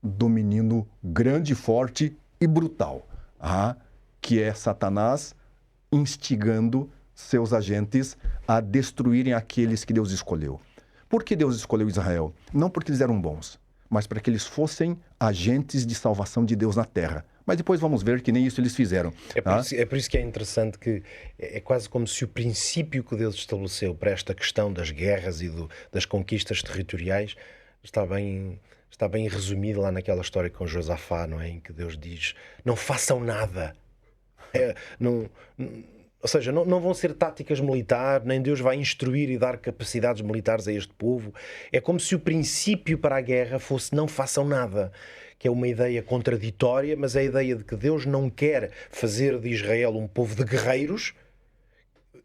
do menino grande, forte e brutal, que é Satanás instigando seus agentes a destruírem aqueles que Deus escolheu. Por que Deus escolheu Israel? Não porque eles eram bons, mas para que eles fossem agentes de salvação de Deus na terra. Mas depois vamos ver que nem isso eles fizeram. É por isso que é interessante que é quase como se o princípio que Deus estabeleceu para esta questão das guerras e das conquistas territoriais está bem resumido lá naquela história com Josafá, não é? Em que Deus diz: não façam nada. Ou seja, não vão ser táticas militares, nem Deus vai instruir e dar capacidades militares a este povo. É como se o princípio para a guerra fosse: não façam nada. Que é uma ideia contraditória, mas é a ideia de que Deus não quer fazer de Israel um povo de guerreiros.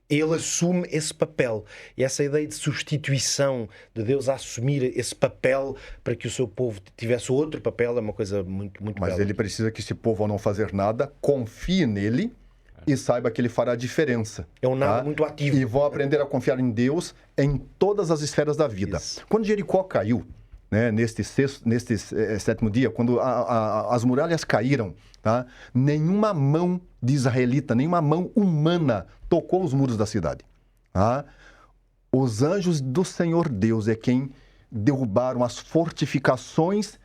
Ele assume esse papel. E essa ideia de substituição, de Deus assumir esse papel para que o seu povo tivesse outro papel, é uma coisa muito, muito Mas bela. ele precisa que esse povo, ao não fazer nada, confie nele e saiba que ele fará a diferença. É um nada muito ativo. E vão aprender a confiar em Deus em todas as esferas da vida. Isso. Quando Jericó caiu, né, neste sétimo dia, quando as muralhas caíram, tá? Nenhuma mão de israelita, nenhuma mão humana tocou os muros da cidade. Tá? Os anjos do Senhor Deus é quem derrubaram as fortificações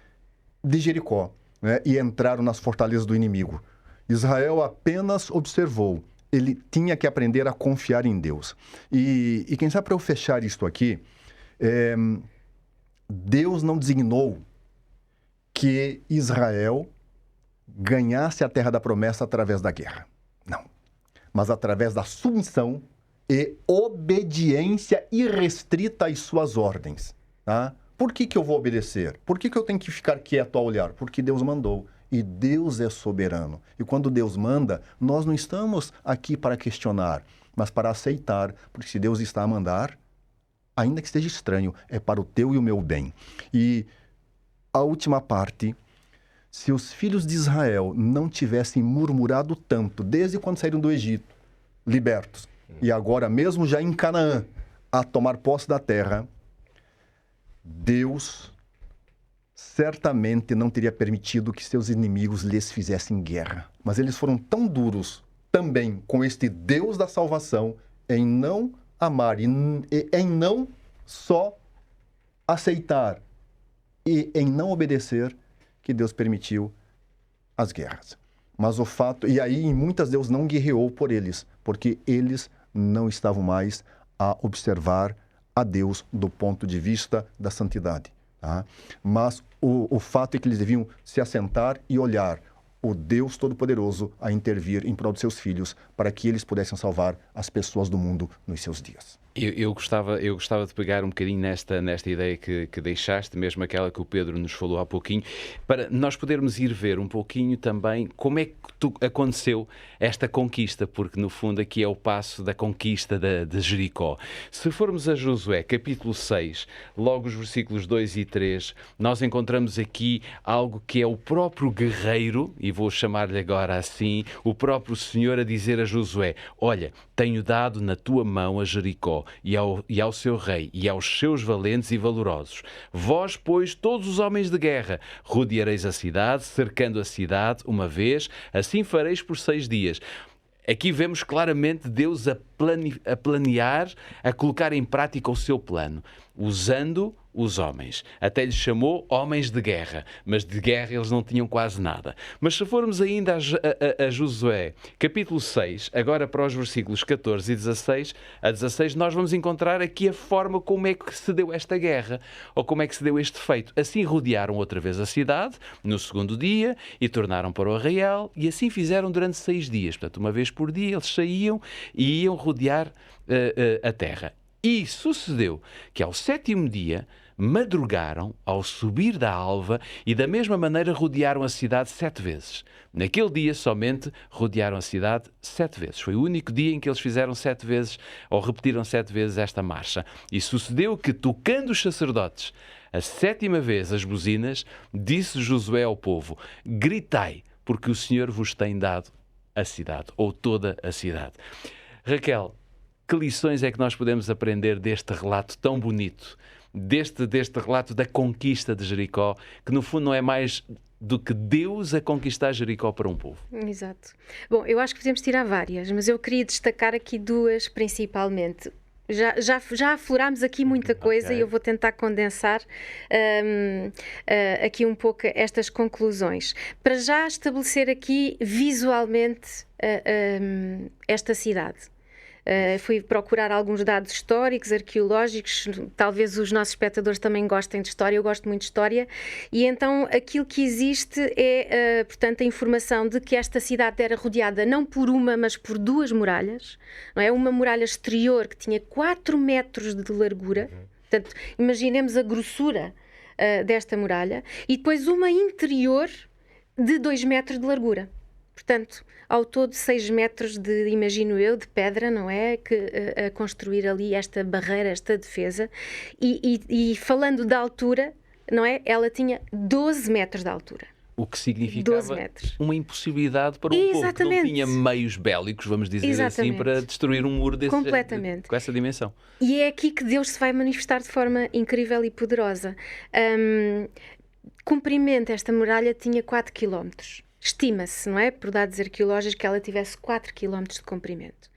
de Jericó, né, e entraram nas fortalezas do inimigo. Israel apenas observou. Ele tinha que aprender a confiar em Deus. E quem sabe, para eu fechar isto aqui, Deus não designou que Israel ganhasse a terra da promessa através da guerra. Não. Mas através da submissão e obediência irrestrita às suas ordens. Tá? Por que eu vou obedecer? Por que eu tenho que ficar quieto ao olhar? Porque Deus mandou. E Deus é soberano. E quando Deus manda, nós não estamos aqui para questionar, mas para aceitar. Porque se Deus está a mandar, ainda que esteja estranho, é para o teu e o meu bem. E a última parte, se os filhos de Israel não tivessem murmurado tanto, desde quando saíram do Egito, libertos, e agora mesmo já em Canaã, a tomar posse da terra, Deus certamente não teria permitido que seus inimigos lhes fizessem guerra. Mas eles foram tão duros também com este Deus da salvação em não amar e em não só aceitar e em não obedecer, que Deus permitiu as guerras. Mas o fato... E aí, em muitas, Deus não guerreou por eles, porque eles não estavam mais a observar a Deus do ponto de vista da santidade. Tá? Mas o fato é que eles deviam se assentar e olhar o Deus Todo-Poderoso a intervir em prol de seus filhos para que eles pudessem salvar as pessoas do mundo nos seus dias. Eu gostava de pegar um bocadinho nesta ideia que deixaste, mesmo aquela que o Pedro nos falou há pouquinho, para nós podermos ir ver um pouquinho também como é que aconteceu esta conquista, porque no fundo aqui é o passo da conquista de Jericó. Se formos a Josué, capítulo 6, logo os versículos 2 e 3, nós encontramos aqui algo que é o próprio guerreiro, e vou chamar-lhe agora assim, o próprio Senhor a dizer a Josué: olha, tenho dado na tua mão a Jericó, e ao seu rei, e aos seus valentes e valorosos. Vós, pois, todos os homens de guerra, rodeareis a cidade, cercando a cidade uma vez, assim fareis por 6 dias. Aqui vemos claramente Deus a planear, a colocar em prática o seu plano, usando os homens. Até lhes chamou homens de guerra, mas de guerra eles não tinham quase nada. Mas se formos ainda a Josué, capítulo 6, agora para os versículos 14 e 16 a 16, nós vamos encontrar aqui a forma como é que se deu esta guerra, ou como é que se deu este feito. Assim rodearam outra vez a cidade, no segundo dia, e tornaram para o arraial, e assim fizeram durante 6 dias. Portanto, uma vez por dia eles saíam e iam rodear a terra. E sucedeu que ao 7º dia madrugaram ao subir da alva e da mesma maneira rodearam a cidade 7 vezes. Naquele dia somente rodearam a cidade 7 vezes. Foi o único dia em que eles fizeram 7 vezes, ou repetiram 7 vezes esta marcha. E sucedeu que, tocando os sacerdotes a 7ª vez as buzinas, disse Josué ao povo: gritai, porque o Senhor vos tem dado a cidade, ou toda a cidade. Raquel, que lições é que nós podemos aprender deste relato tão bonito, deste relato da conquista de Jericó, que no fundo não é mais do que Deus a conquistar Jericó para um povo? Exato. Bom, eu acho que podemos tirar várias, mas eu queria destacar aqui 2 principalmente. Já aflorámos aqui muita coisa, okay, e eu vou tentar condensar aqui um pouco estas conclusões. Para já estabelecer aqui visualmente esta cidade. Fui procurar alguns dados históricos, arqueológicos, talvez os nossos espectadores também gostem de história, eu gosto muito de história, e então aquilo que existe é, portanto, a informação de que esta cidade era rodeada não por uma, mas por 2 muralhas, não é? Uma muralha exterior que tinha 4 metros de largura, portanto, imaginemos a grossura desta muralha, e depois uma interior de 2 metros de largura. Portanto, ao todo 6 metros de, imagino eu, de pedra, não é? Que a construir ali esta barreira, esta defesa. E falando da altura, não é? Ela tinha 12 metros de altura. O que 12 significava metros. uma impossibilidade para um povo que não Exatamente. tinha meios bélicos, vamos dizer assim, Exatamente. para destruir um muro Completamente. com essa dimensão. E é aqui que Deus se vai manifestar de forma incrível e poderosa. Comprimento, esta muralha tinha 4 km. Estima-se, não é? Por dados arqueológicos, que ela tivesse 4 km de comprimento.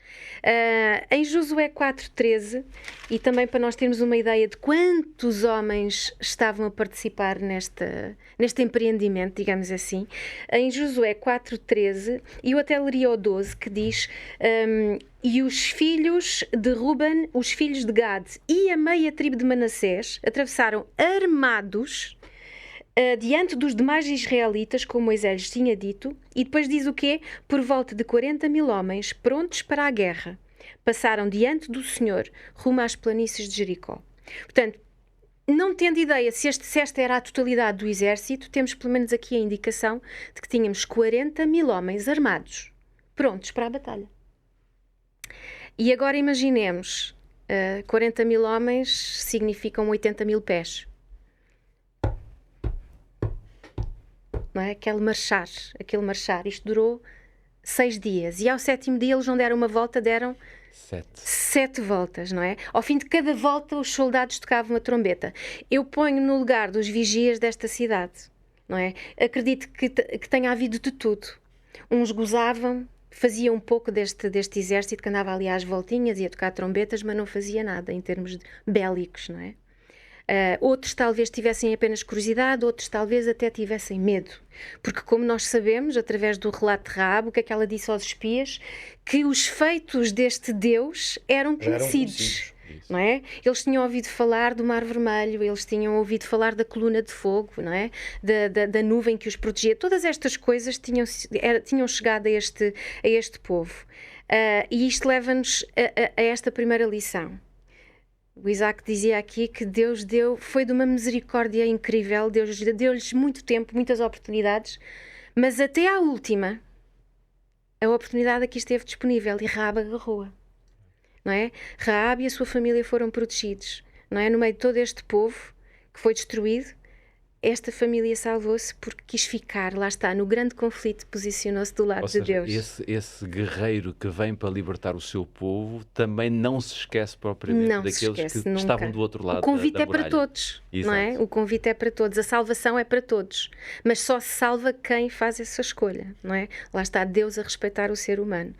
Em Josué 4:13, e também para nós termos uma ideia de quantos homens estavam a participar neste empreendimento, digamos assim, em Josué 4:13, e eu até leria o 12, que diz: e os filhos de Ruben, os filhos de Gad e a meia tribo de Manassés atravessaram armados diante dos demais israelitas, como Moisés lhes tinha dito, e depois diz o quê? Por volta de 40.000 homens prontos para a guerra. Passaram diante do Senhor, rumo às planícies de Jericó. Portanto, não tendo ideia se esta era a totalidade do exército, temos pelo menos aqui a indicação de que tínhamos 40.000 homens armados, prontos para a batalha. E agora imaginemos, 40.000 homens significam 80.000 pés. Não é? Aquele marchar. Isto durou 6 dias. E ao 7º dia eles não deram uma volta, deram 7 voltas, não é? Ao fim de cada volta os soldados tocavam a trombeta. Eu ponho no lugar dos vigias desta cidade, não é? Acredito que tenha havido de tudo. Uns gozavam, faziam um pouco deste exército que andava ali às voltinhas, ia tocar trombetas, mas não fazia nada em termos bélicos, não é? Outros talvez tivessem apenas curiosidade, outros talvez até tivessem medo. Porque, como nós sabemos, através do relato de Raabe, o que é que ela disse aos espias? Que os feitos deste Deus eram conhecidos. Não é? Eles tinham ouvido falar do Mar Vermelho, eles tinham ouvido falar da coluna de fogo, não é? Da nuvem que os protegia. Todas estas coisas tinham chegado a este povo. E isto leva-nos a esta primeira lição. O Isaac dizia aqui que Deus foi de uma misericórdia incrível, Deus deu-lhes muito tempo, muitas oportunidades, mas até à última, a oportunidade aqui esteve disponível e Raabe agarrou-a, não é? Raabe e a sua família foram protegidos, não é? No meio de todo este povo que foi destruído, esta família salvou-se porque quis ficar, lá está, no grande conflito, posicionou-se do lado de Deus. Esse guerreiro que vem para libertar o seu povo também não se esquece propriamente daqueles que nunca. Estavam do outro lado da O convite da é para todos, Exato. não é? O convite é para todos, a salvação é para todos, mas só se salva quem faz essa escolha, não é? Lá está Deus a respeitar o ser humano.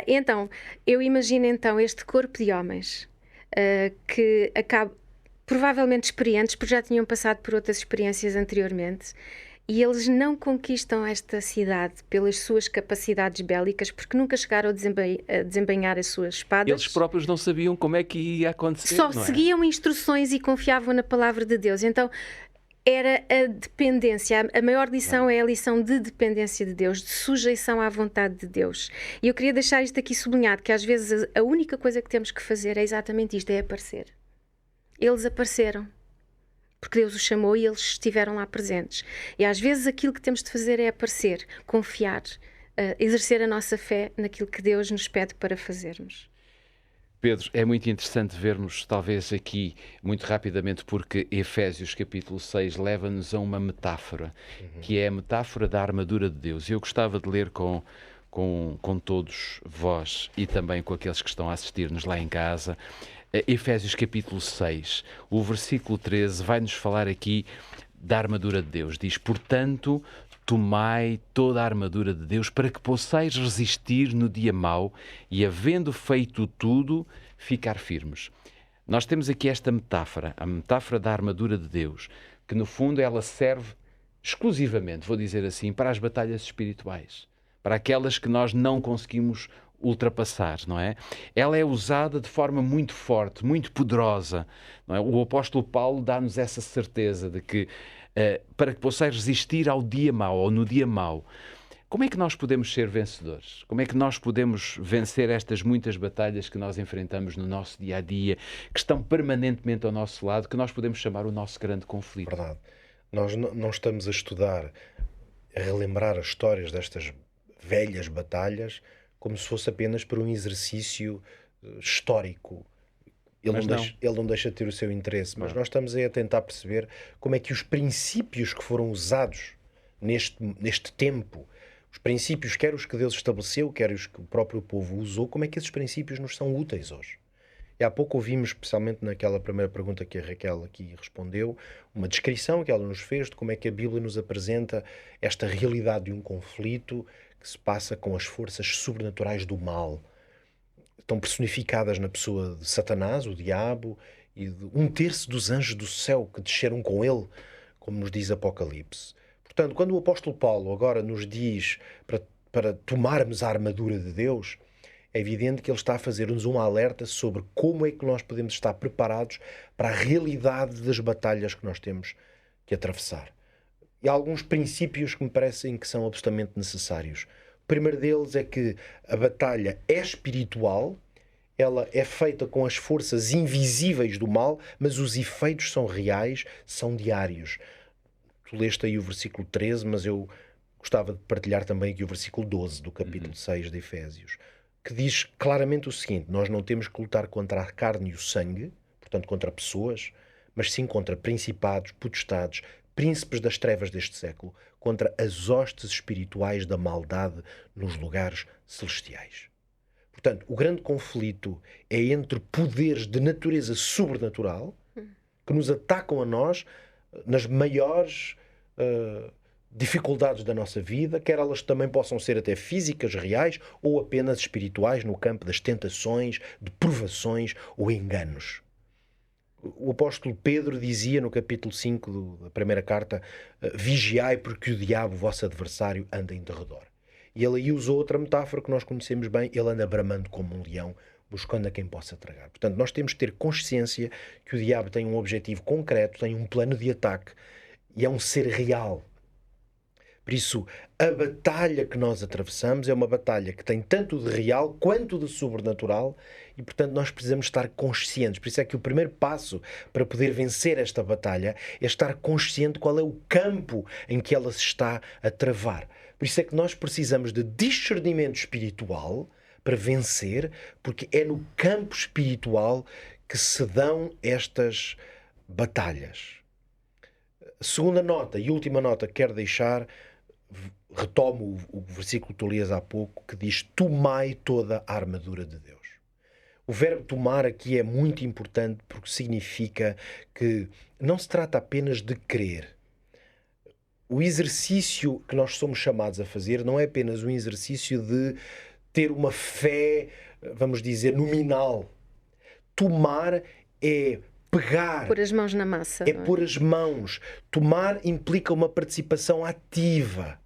Então, eu imagino então este corpo de homens que acaba provavelmente experientes, porque já tinham passado por outras experiências anteriormente, e eles não conquistam esta cidade pelas suas capacidades bélicas, porque nunca chegaram a desembainhar as suas espadas. Eles próprios não sabiam como é que ia acontecer. Só não é? seguiam instruções e confiavam na palavra de Deus. Então, era a dependência. A maior lição é a lição de dependência de Deus, de sujeição à vontade de Deus. E eu queria deixar isto aqui sublinhado, que às vezes a única coisa que temos que fazer é exatamente isto, é aparecer. Eles apareceram, porque Deus os chamou e eles estiveram lá presentes. E às vezes aquilo que temos de fazer é aparecer, confiar, exercer a nossa fé naquilo que Deus nos pede para fazermos. Pedro, é muito interessante vermos, talvez aqui, muito rapidamente, porque Efésios capítulo 6 leva-nos a uma metáfora, que é a metáfora da armadura de Deus. E eu gostava de ler com todos vós e também com aqueles que estão a assistir-nos lá em casa, Efésios capítulo 6, o versículo 13 vai-nos falar aqui da armadura de Deus. Diz, portanto, tomai toda a armadura de Deus para que possais resistir no dia mau e, havendo feito tudo, ficar firmes. Nós temos aqui esta metáfora, a metáfora da armadura de Deus, que no fundo ela serve exclusivamente, vou dizer assim, para as batalhas espirituais, para aquelas que nós não conseguimos ultrapassar, não é? Ela é usada de forma muito forte, muito poderosa, não é? O apóstolo Paulo dá-nos essa certeza de que para que possais resistir ao dia mau, ou no dia mau. Como é que nós podemos ser vencedores? Como é que nós podemos vencer estas muitas batalhas que nós enfrentamos no nosso dia-a-dia, que estão permanentemente ao nosso lado, que nós podemos chamar o nosso grande conflito? Verdade. Nós não estamos a estudar, a relembrar as histórias destas velhas batalhas como se fosse apenas para um exercício histórico. Ele não deixa de ter o seu interesse, mas nós estamos a tentar perceber como é que os princípios que foram usados neste tempo, os princípios, quer os que Deus estabeleceu, quer os que o próprio povo usou, como é que esses princípios nos são úteis hoje? E há pouco ouvimos, especialmente naquela primeira pergunta que a Raquel aqui respondeu, uma descrição que ela nos fez de como é que a Bíblia nos apresenta esta realidade de um conflito que se passa com as forças sobrenaturais do mal. Estão personificadas na pessoa de Satanás, o diabo, e de 1/3 dos anjos do céu que desceram com ele, como nos diz Apocalipse. Portanto, quando o apóstolo Paulo agora nos diz para tomarmos a armadura de Deus, é evidente que ele está a fazer-nos um alerta sobre como é que nós podemos estar preparados para a realidade das batalhas que nós temos que atravessar. E há alguns princípios que me parecem que são absolutamente necessários. O primeiro deles é que a batalha é espiritual, ela é feita com as forças invisíveis do mal, mas os efeitos são reais, são diários. Tu leste aí o versículo 13, mas eu gostava de partilhar também aqui o versículo 12 do capítulo 6 de Efésios, que diz claramente o seguinte: nós não temos que lutar contra a carne e o sangue, portanto contra pessoas, mas sim contra principados, potestades, príncipes das trevas deste século, contra as hostes espirituais da maldade nos lugares celestiais. Portanto, o grande conflito é entre poderes de natureza sobrenatural que nos atacam a nós nas maiores dificuldades da nossa vida, quer elas também possam ser até físicas, reais, ou apenas espirituais, no campo das tentações, de provações ou enganos. O apóstolo Pedro dizia no capítulo 5 da primeira carta: vigiai porque o diabo, vosso adversário, anda em derredor. E ele aí usou outra metáfora que nós conhecemos bem: ele anda bramando como um leão, buscando a quem possa tragar. Portanto, nós temos que ter consciência que o diabo tem um objetivo concreto, tem um plano de ataque e é um ser real. Por isso, a batalha que nós atravessamos é uma batalha que tem tanto de real quanto de sobrenatural e, portanto, nós precisamos estar conscientes. Por isso é que o primeiro passo para poder vencer esta batalha é estar consciente qual é o campo em que ela se está a travar. Por isso é que nós precisamos de discernimento espiritual para vencer, porque é no campo espiritual que se dão estas batalhas. A segunda nota e última nota que quero deixar, retomo o versículo que tu lias há pouco, que diz: tomai toda a armadura de Deus. O verbo tomar aqui é muito importante porque significa que não se trata apenas de crer. O exercício que nós somos chamados a fazer não é apenas um exercício de ter uma fé, vamos dizer, nominal. Tomar é pegar. Pôr as mãos na massa. É pôr as mãos. Tomar implica uma participação ativa.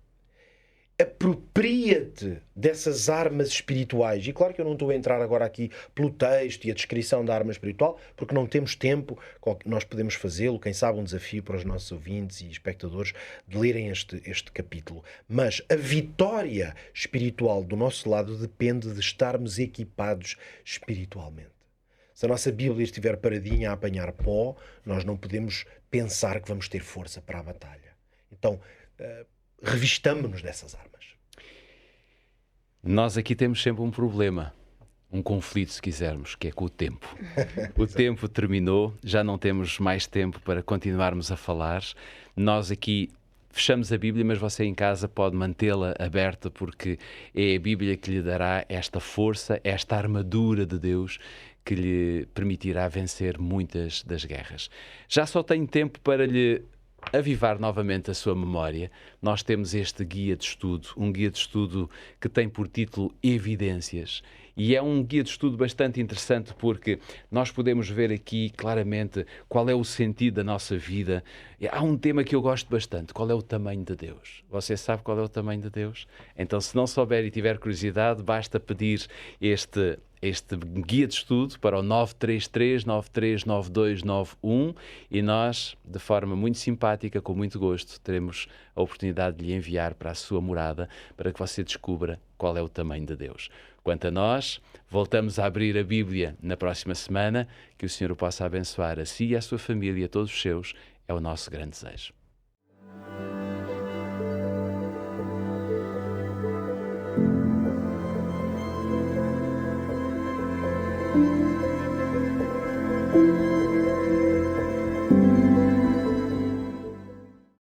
Apropria-te dessas armas espirituais. E claro que eu não estou a entrar agora aqui pelo texto e a descrição da arma espiritual, porque não temos tempo, nós podemos fazê-lo, quem sabe um desafio para os nossos ouvintes e espectadores de lerem este capítulo. Mas a vitória espiritual do nosso lado depende de estarmos equipados espiritualmente. Se a nossa Bíblia estiver paradinha a apanhar pó, nós não podemos pensar que vamos ter força para a batalha. Então, revistamo-nos dessas armas. Nós aqui temos sempre um problema, um conflito, se quisermos, que é com o tempo. O tempo terminou, já não temos mais tempo para continuarmos a falar. Nós aqui fechamos a Bíblia, mas você em casa pode mantê-la aberta, porque é a Bíblia que lhe dará esta força, esta armadura de Deus, que lhe permitirá vencer muitas das guerras. Já só tenho tempo para lhe avivar novamente a sua memória. Nós temos este guia de estudo, um guia de estudo que tem por título Evidências. E é um guia de estudo bastante interessante porque nós podemos ver aqui claramente qual é o sentido da nossa vida. Há um tema que eu gosto bastante: qual é o tamanho de Deus? Você sabe qual é o tamanho de Deus? Então, se não souber e tiver curiosidade, basta pedir este guia de estudo para o 933-939291 e nós, de forma muito simpática, com muito gosto, teremos a oportunidade de lhe enviar para a sua morada para que você descubra qual é o tamanho de Deus. Quanto a nós, voltamos a abrir a Bíblia na próxima semana. Que o Senhor o possa abençoar a si e à sua família, a todos os seus, é o nosso grande desejo.